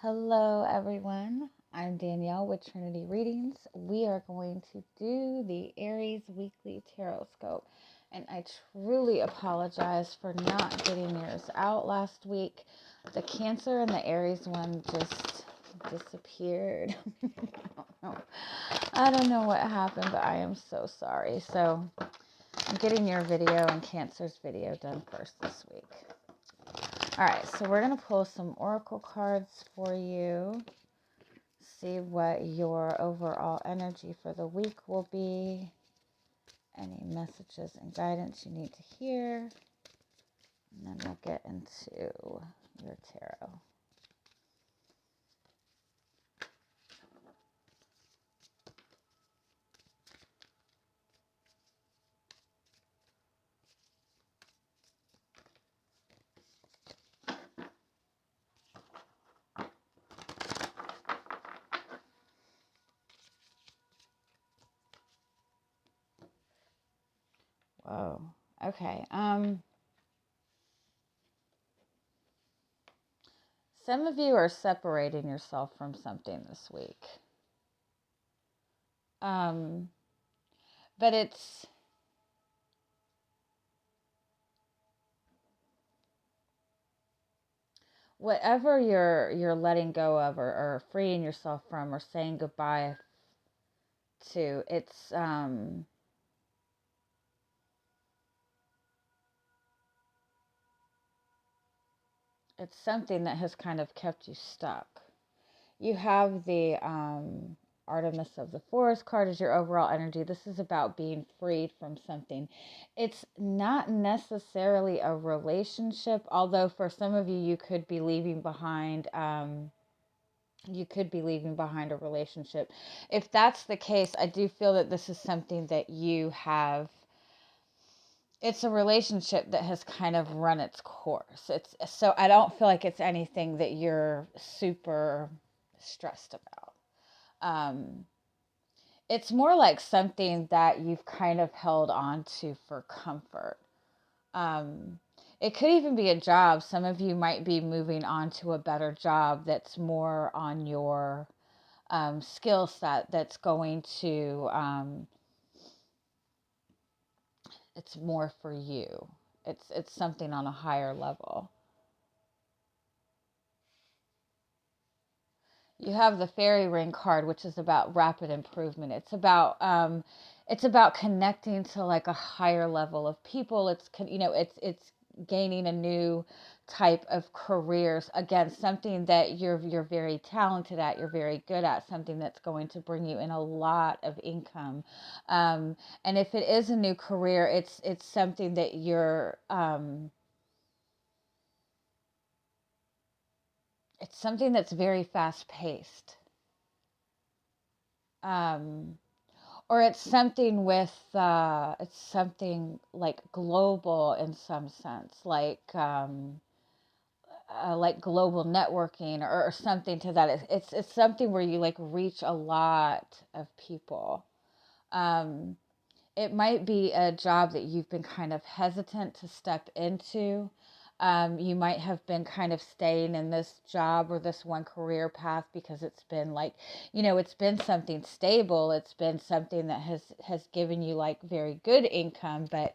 Hello, everyone. I'm Danielle with Trinity Readings. We are going to do the Aries Weekly Tarotscope. And I truly apologize for not getting yours out last week. The Cancer and the Aries one just disappeared. I don't know what happened, but I am so sorry. So I'm getting your video and Cancer's video done first this week. All right, so we're going to pull some oracle cards for you. See what your overall energy for the week will be. Any messages and guidance you need to hear. And then we'll get into your tarot. Whoa. Okay. Some of you are separating yourself from something this week. But it's whatever you're letting go of or freeing yourself from or saying goodbye to. It's something that has kind of kept you stuck. You have the Artemis of the Forest card as your overall energy. This is about being freed from something. It's not necessarily a relationship, although for some of you, you could be leaving behind. You could be leaving behind a relationship. If that's the case, I do feel that this is something that you have. It's a relationship that has kind of run its course. It's so I don't feel like it's anything that you're super stressed about. Um, it's more like something that you've kind of held on to for comfort. Um, it could even be a job. Some of you might be moving on to a better job that's more on your skill set, that's going to, it's more for you. It's something on a higher level. You have the fairy ring card, which is about rapid improvement. It's about connecting to like a higher level of people. It's gaining a new type of careers. Again, something that you're very talented at, you're very good at, something that's going to bring you in a lot of income. And if it is a new career, it's something that it's something that's very fast paced. Or it's something like global in some sense, like global networking or something to that. It's something where you like reach a lot of people. Um, it might be a job that you've been kind of hesitant to step into. You might have been kind of staying in this job or this one career path because it's been like, it's been something stable. It's been something that has given you like very good income. But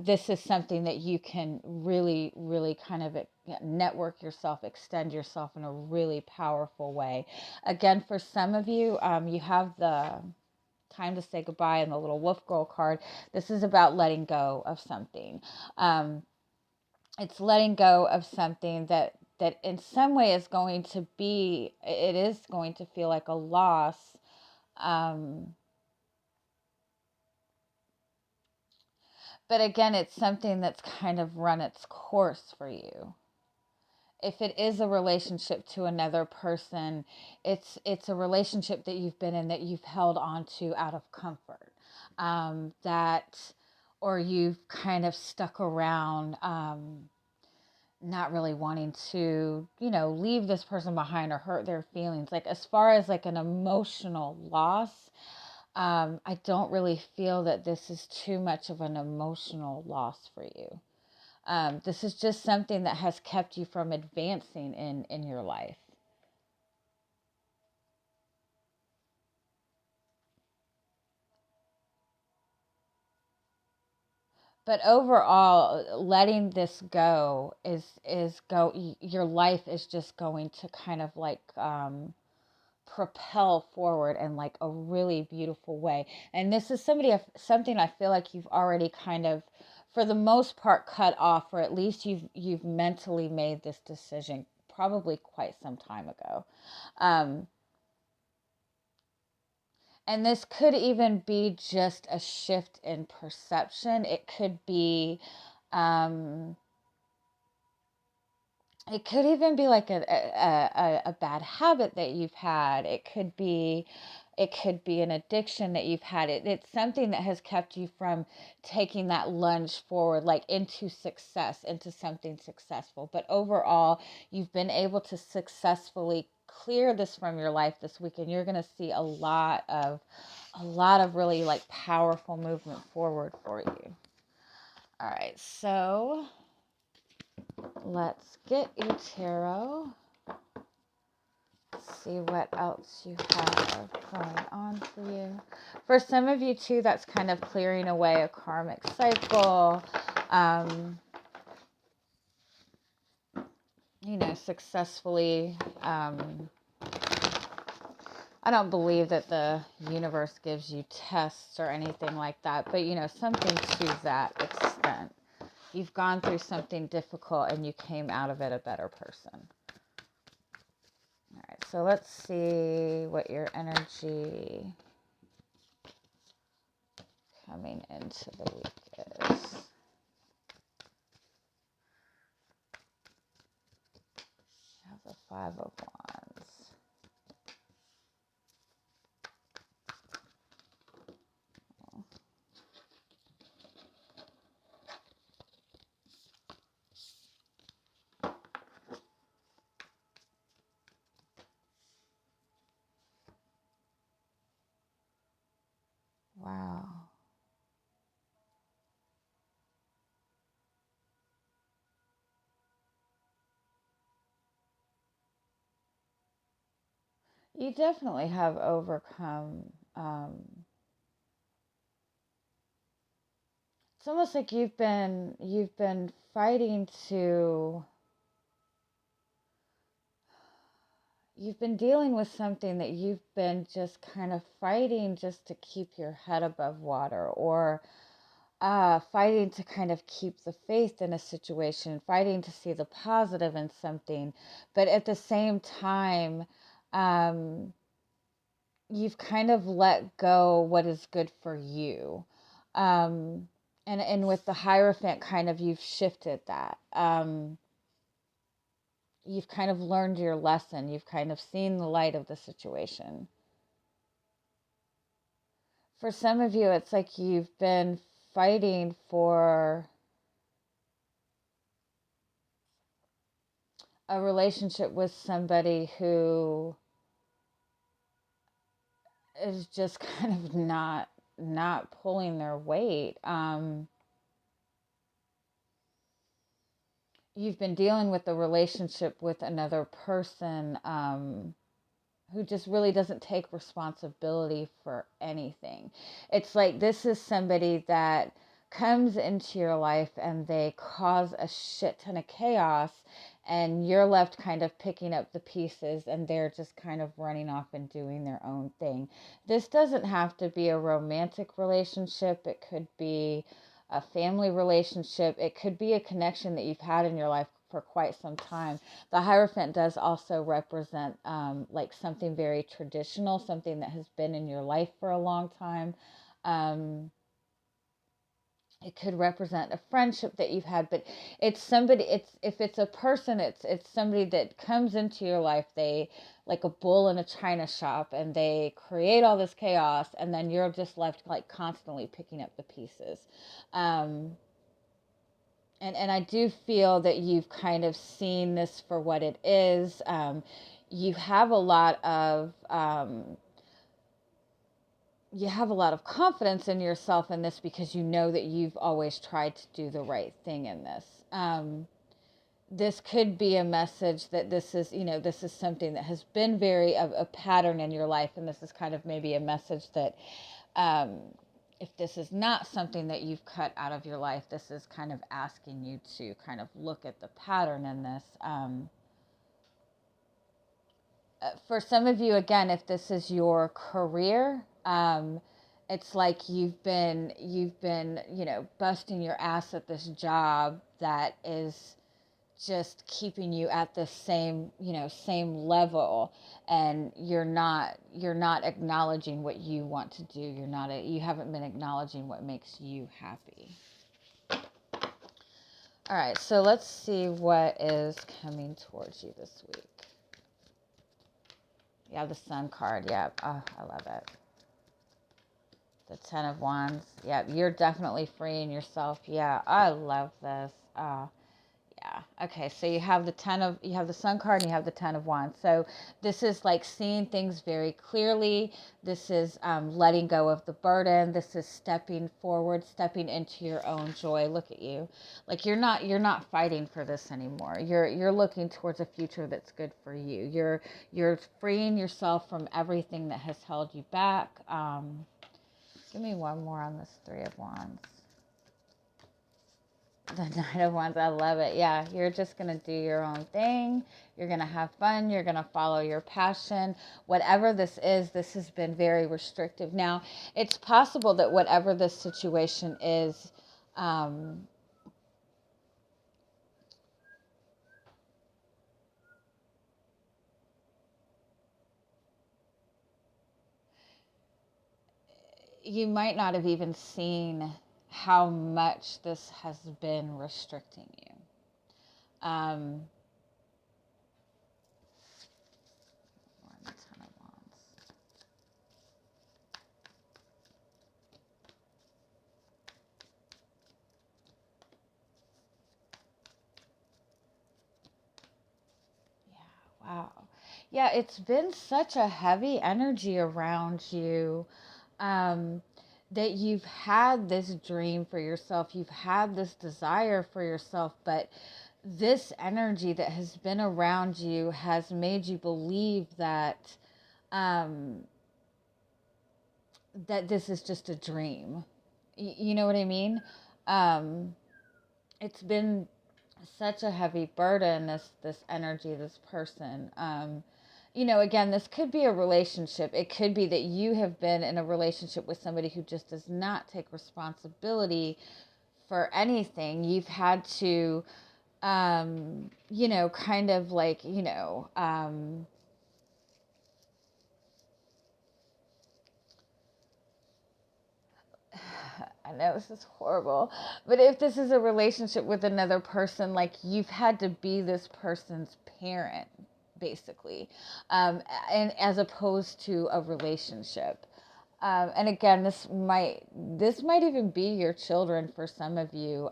this is something that you can really, really kind of network yourself, extend yourself in a really powerful way. Again, for some of you, you have the time to say goodbye and the little wolf girl card. This is about letting go of something. It's letting go of something that in some way it is going to feel like a loss. But again, it's something that's kind of run its course for you. If it is a relationship to another person, it's a relationship that you've been in that you've held on to out of comfort. Or you've kind of stuck around, not really wanting to, leave this person behind or hurt their feelings. Like as far as like an emotional loss, I don't really feel that this is too much of an emotional loss for you. This is just something that has kept you from advancing in your life. But overall, letting this go your life is just going to kind of like propel forward in like a really beautiful way. And this is something I feel like you've already kind of, for the most part, cut off, or at least you've mentally made this decision probably quite some time ago. Um, and this could even be just a shift in perception. Um, it could even be like a bad habit that you've had. It could be an addiction that you've had. It's something that has kept you from taking that lunge forward, like into success, into something successful. But overall, you've been able to successfully clear this from your life this week, and you're going to see a lot of really like powerful movement forward for you. All right, so let's get your tarot. See what else you have going on for you. For some of you too, that's kind of clearing away a karmic cycle. Successfully. I don't believe that the universe gives you tests or anything like that, but something to that extent. You've gone through something difficult and you came out of it a better person. All right, so let's see what your energy coming into the week is. You have the Five of Wands. Wow. You definitely have overcome. It's almost like you've been fighting to. You've been dealing with something that you've been just kind of fighting just to keep your head above water, or fighting to kind of keep the faith in a situation, fighting to see the positive in something. But at the same time, you've kind of let go what is good for you. And with the Hierophant, kind of you've shifted that. You've kind of learned your lesson. You've kind of seen the light of the situation. For some of you, it's like you've been fighting for a relationship with somebody who is just kind of not pulling their weight. You've been dealing with a relationship with another person who just really doesn't take responsibility for anything. It's like this is somebody that comes into your life and they cause a shit ton of chaos, and you're left kind of picking up the pieces, and they're just kind of running off and doing their own thing. This doesn't have to be a romantic relationship. It could be a family relationship. It could be a connection that you've had in your life for quite some time. The Hierophant does also represent like something very traditional, something that has been in your life for a long time. It could represent a friendship that you've had, but if it's a person, it's somebody that comes into your life. They like a bull in a china shop, and they create all this chaos, and then you're just left like constantly picking up the pieces. And I do feel that you've kind of seen this for what it is. You have a lot of confidence in yourself in this, because you know that you've always tried to do the right thing in this. This could be a message that this is something that has been very of a pattern in your life, and this is kind of maybe a message that if this is not something that you've cut out of your life, this is kind of asking you to kind of look at the pattern in this. For some of you, again, if this is your career, it's like you've been, busting your ass at this job that is just keeping you at the same level, and you're not acknowledging what you want to do. You haven't been acknowledging what makes you happy. All right, so let's see what is coming towards you this week. Yeah, the Sun card. Yeah, oh, I love it. The Ten of Wands. Yeah, you're definitely freeing yourself. Yeah, I love this. Yeah. Okay. So you have the Sun card and you have the Ten of Wands. So this is like seeing things very clearly. This is letting go of the burden. This is stepping forward, stepping into your own joy. Look at you. Like you're not fighting for this anymore. You're looking towards a future that's good for you. You're freeing yourself from everything that has held you back. Give me one more on this Three of Wands. The Nine of Wands, I love it. Yeah, you're just going to do your own thing. You're going to have fun. You're going to follow your passion. Whatever this is, this has been very restrictive. Now, it's possible that whatever this situation is, you might not have even seen how much this has been restricting you. Wow. Yeah, it's been such a heavy energy around you, that you've had this dream for yourself. You've had this desire for yourself, but this energy that has been around you has made you believe that, that this is just a dream. You know what I mean? It's been such a heavy burden, this energy, this person. Again, this could be a relationship. It could be that you have been in a relationship with somebody who just does not take responsibility for anything. You've had to, kind of like, I know this is horrible, but if this is a relationship with another person, like you've had to be this person's parent, basically, and as opposed to a relationship. And again, this might even be your children for some of you.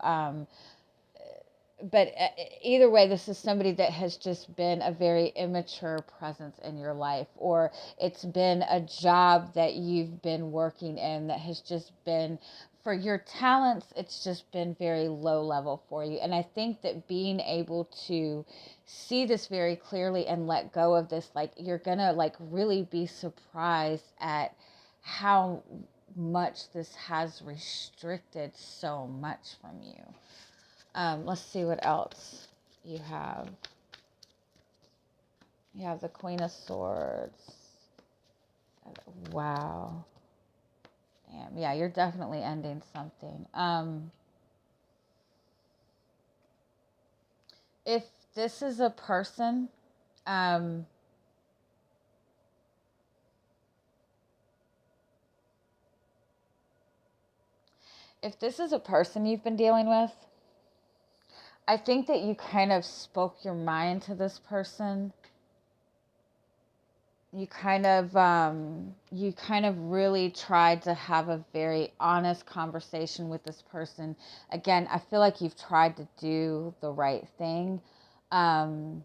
But either way, this is somebody that has just been a very immature presence in your life, or it's been a job that you've been working in that has just been, for your talents, it's just been very low level for you. And I think that being able to see this very clearly and let go of this, like you're gonna like really be surprised at how much this has restricted so much from you. Let's see what else you have. You have the Queen of Swords. Wow. Damn. Yeah, you're definitely ending something. If this is a person, if this is a person you've been dealing with, I think that you kind of spoke your mind to this person. You kind of really tried to have a very honest conversation with this person. Again, I feel like you've tried to do the right thing. And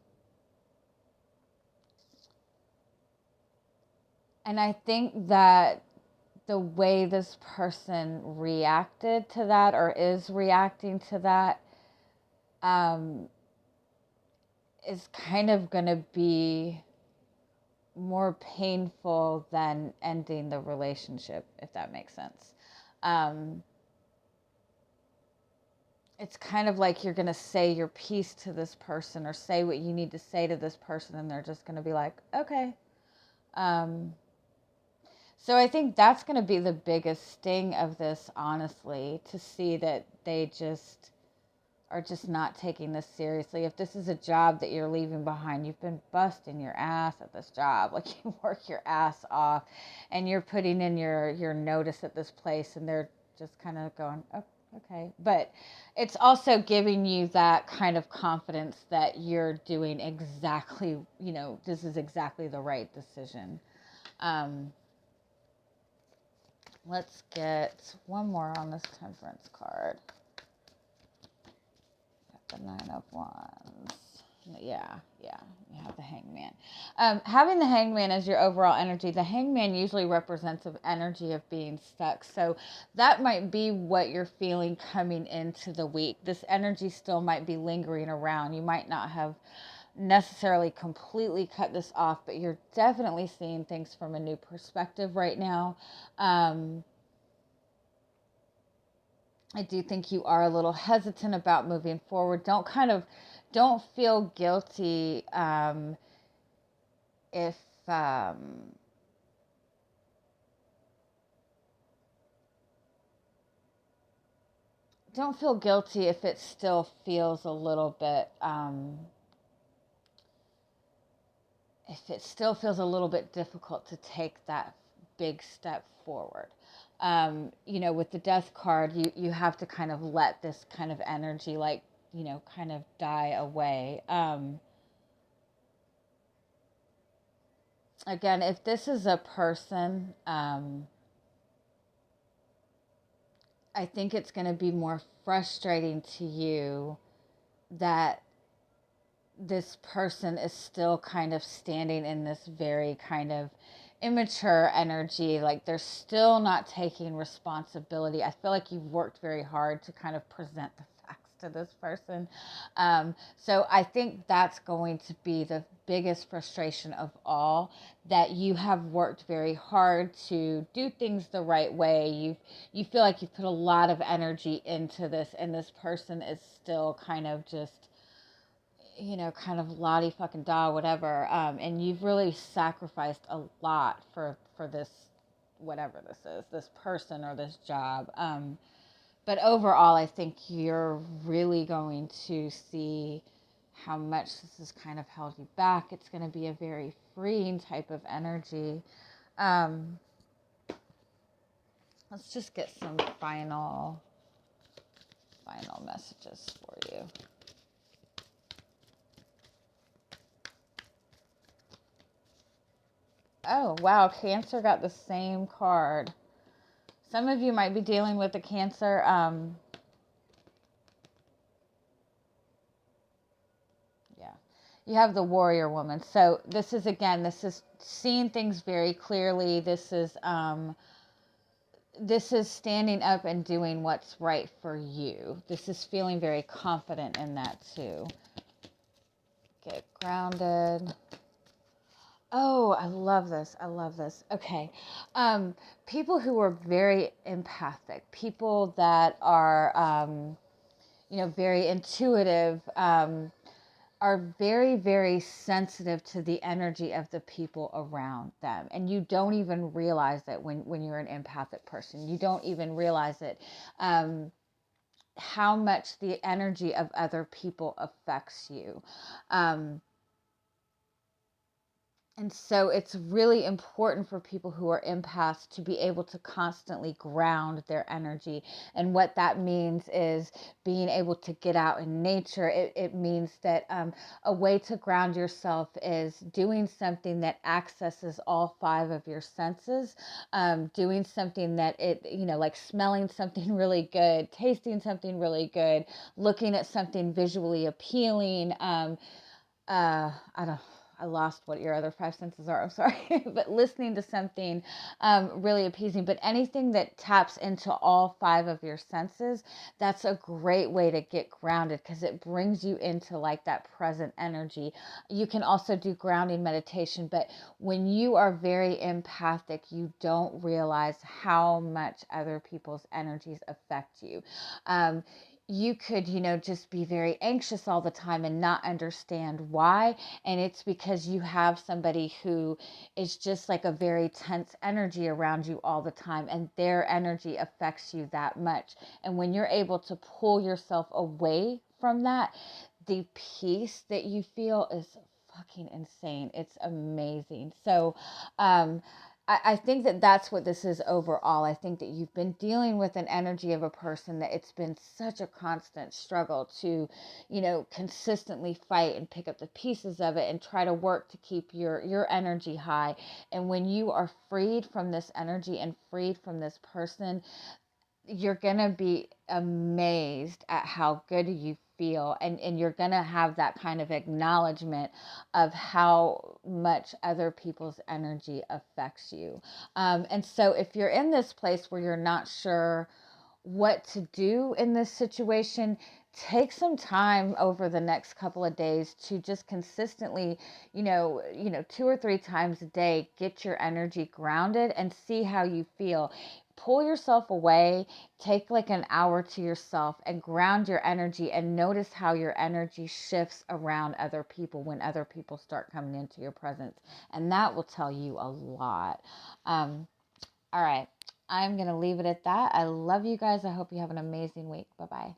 I think that the way this person reacted to that, or is reacting to that, is kind of going to be more painful than ending the relationship, if that makes sense. It's kind of like you're going to say your piece to this person or say what you need to say to this person, and they're just going to be like, okay. So I think that's going to be the biggest sting of this, honestly, to see that they just are just not taking this seriously. If this is a job that you're leaving behind, you've been busting your ass at this job. Like, you work your ass off and you're putting in your notice at this place, and they're just kind of going, oh, okay. But it's also giving you that kind of confidence that you're doing exactly, this is exactly the right decision. Let's get one more on this Temperance card. The Nine of Wands. Yeah, you have the Hangman. Having the Hangman as your overall energy, the Hangman usually represents an energy of being stuck. So that might be what you're feeling coming into the week. This energy still might be lingering around. You might not have necessarily completely cut this off, but you're definitely seeing things from a new perspective right now. I do think you are a little hesitant about moving forward. Don't feel guilty if don't feel guilty if it still feels a little bit difficult to take that big step forward. With the Death card, you have to kind of let this kind of energy, like, kind of die away. Again, if this is a person, I think it's going to be more frustrating to you that this person is still kind of standing in this very kind of immature energy. Like, they're still not taking responsibility. I feel like you've worked very hard to kind of present the facts to this person. So I think that's going to be the biggest frustration of all, that you have worked very hard to do things the right way. You feel like you've put a lot of energy into this, and this person is still kind of just, kind of lottie fucking da, whatever. And you've really sacrificed a lot for this, whatever this is, this person or this job. But overall, I think you're really going to see how much this has kind of held you back. It's going to be a very freeing type of energy. Let's just get some final messages for you. Oh, wow. Cancer got the same card. Some of you might be dealing with a Cancer. Yeah. You have the Warrior Woman. So this is seeing things very clearly. This is standing up and doing what's right for you. This is feeling very confident in that too. Get grounded. Oh, I love this. Okay. People who are very empathic, people that are, very intuitive, are very, very sensitive to the energy of the people around them. And you don't even realize that when you're an empathic person. You don't even realize it. How much the energy of other people affects you. And so it's really important for people who are empaths to be able to constantly ground their energy. And what that means is being able to get out in nature. It means that a way to ground yourself is doing something that accesses all 5 of your senses, doing something that like smelling something really good, tasting something really good, looking at something visually appealing. I I lost what your other five senses are. I'm sorry, but listening to something really appeasing. But anything that taps into all five of your senses, that's a great way to get grounded because it brings you into like that present energy. You can also do grounding meditation, but when you are very empathic, you don't realize how much other people's energies affect you. Um, you could, just be very anxious all the time and not understand why. And it's because you have somebody who is just like a very tense energy around you all the time, and their energy affects you that much. And when you're able to pull yourself away from that, the peace that you feel is fucking insane. It's amazing. So, I think that that's what this is overall. I think that you've been dealing with an energy of a person that it's been such a constant struggle to, consistently fight and pick up the pieces of it and try to work to keep your energy high. And when you are freed from this energy and freed from this person, you're going to be amazed at how good you feel, and you're going to have that kind of acknowledgement of how much other people's energy affects you. And so if you're in this place where you're not sure what to do in this situation, take some time over the next couple of days to just consistently, 2 or 3 times a day, get your energy grounded and see how you feel. Pull yourself away, take like an hour to yourself and ground your energy, and notice how your energy shifts around other people when other people start coming into your presence. And that will tell you a lot. All right. I'm going to leave it at that. I love you guys. I hope you have an amazing week. Bye-bye.